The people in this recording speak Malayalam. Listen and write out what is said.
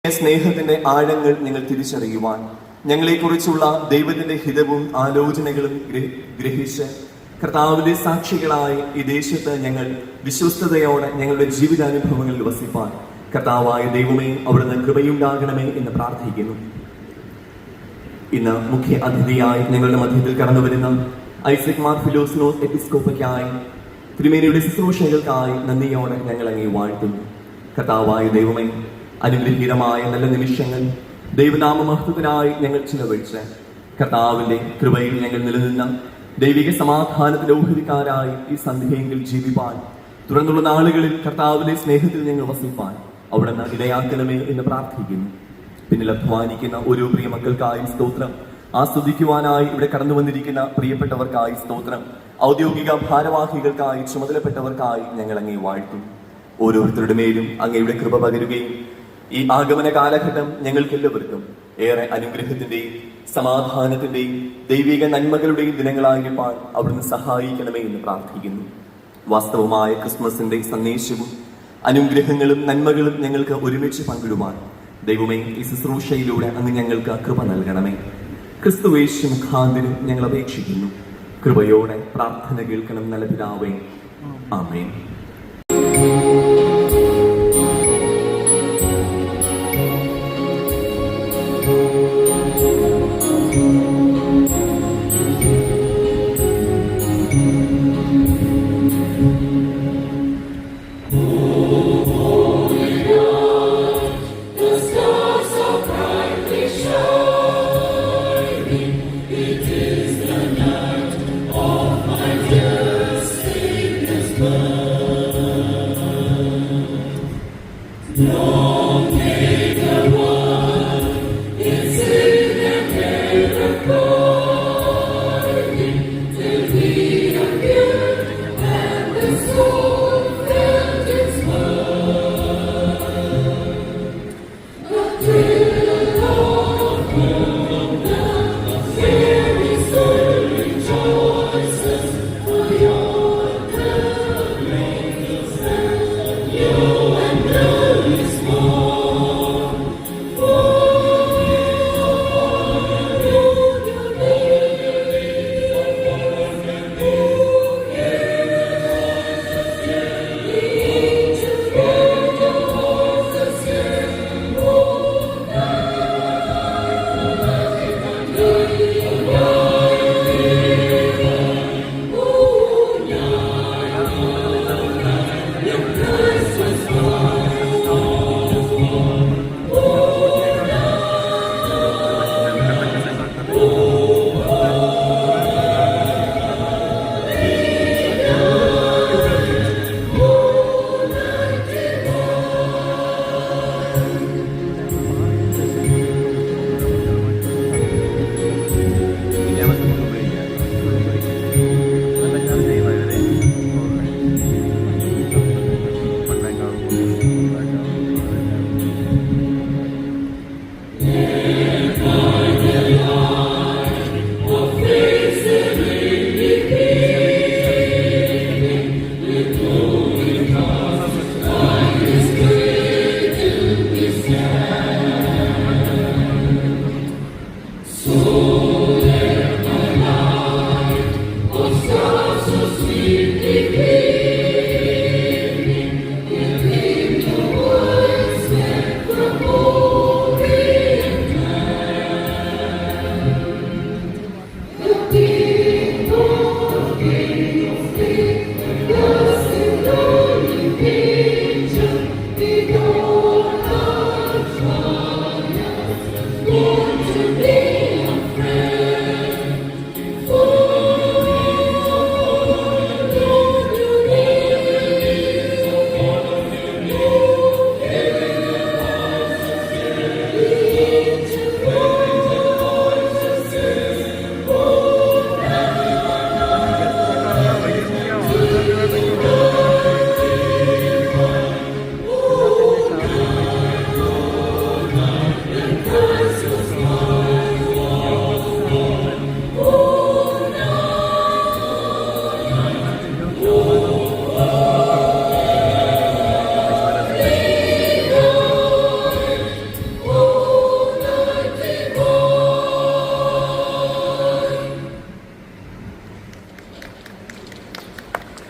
സ്നേഹത്തിന്റെ ആഴങ്ങൾ നിങ്ങൾ തിരിച്ചറിയുവാൻ, ഞങ്ങളെക്കുറിച്ചുള്ള ദൈവത്തിന്റെ ഹിതവും ആലോചനകളും ഗ്രഹിച്ച് കർത്താവിന്റെ സാക്ഷികളായി ഈ ദേശത്ത് ഞങ്ങൾ വിശ്വസ്തയോടെ ഞങ്ങളുടെ ജീവിതാനുഭവങ്ങളിൽ വസിപ്പാൻ കർത്താവായ ദൈവമേ അവിടുന്ന് കൃപയുണ്ടാകണമേ എന്ന് പ്രാർത്ഥിക്കുന്നു. ഇന്ന് മുഖ്യ അതിഥിയായി ഞങ്ങളുടെ മധ്യത്തിൽ കടന്നു വരുന്ന ഐസക് മാർ ഫിലോസിനോസ് എപ്പിസ്കോപ്പയ്ക്കായി തിരുമേനിയുടെ ശുശ്രൂഷകൾക്കായി നന്ദിയോടെ ഞങ്ങൾ അങ്ങേ വാഴ്ത്തുന്നു. കർത്താവായ ദൈവമേ, അനുഗ്രഹീതമായ നല്ല നിമിഷങ്ങൾ ദൈവനാമമഹത്വത്തിനായി ഞങ്ങൾ ചിലവഴിച്ച് കർത്താവിന്റെ കൃപയിൽ ഞങ്ങൾ നിലനിന്ന ദൈവിക സമാധാനത്തിന്റെ ഓഹരിക്കാരായി ഈ സന്ധ്യയെങ്കിൽ ജീവിപ്പാൻ, തുടർന്നുള്ള നാളുകളിൽ കർത്താവിന്റെ സ്നേഹത്തിൽ ഞങ്ങൾ വസിപ്പാൻ അവിടുന്ന് ഇടയാക്കണമേ എന്ന് പ്രാർത്ഥിക്കുന്നു. പിന്നിൽ അധ്വാനിക്കുന്ന ഓരോ പ്രിയ മക്കൾക്കായി സ്തോത്രം. ആസ്വദിക്കുവാനായി ഇവിടെ കടന്നു വന്നിരിക്കുന്ന പ്രിയപ്പെട്ടവർക്കായി സ്തോത്രം. ഔദ്യോഗിക ഭാരവാഹികൾക്കായി, ചുമതലപ്പെട്ടവർക്കായി ഞങ്ങൾ അങ്ങേ വാഴ്ത്തും. ഓരോരുത്തരുടെ മേലും അങ്ങയുടെ കൃപ പകരുകയും ഈ ആഗമന കാലഘട്ടം ഞങ്ങൾക്കെല്ലാവർക്കും ഏറെ അനുഗ്രഹത്തിന്റെയും സമാധാനത്തിന്റെയും ദൈവിക നന്മകളുടെയും ദിനങ്ങളായിരിക്കാൻ അവിടുന്ന് സഹായിക്കണമേ എന്ന് പ്രാർത്ഥിക്കുന്നു. വാസ്തവമായ ക്രിസ്മസിന്റെ സന്ദേശവും അനുഗ്രഹങ്ങളും നന്മകളും ഞങ്ങൾക്ക് ഒരുമിച്ച് പങ്കിടുവാൻ ദൈവമേ ഈ ശുശ്രൂഷയിലൂടെ അങ്ങ് ഞങ്ങൾക്ക് കൃപ നൽകണമേ. ക്രിസ്തുവേശു മുഖാന്തരം ഞങ്ങൾ അപേക്ഷിക്കുന്നു. കൃപയോടെ പ്രാർത്ഥന കേൾക്കണം നല്ല പിതാവേ. ആമേൻ.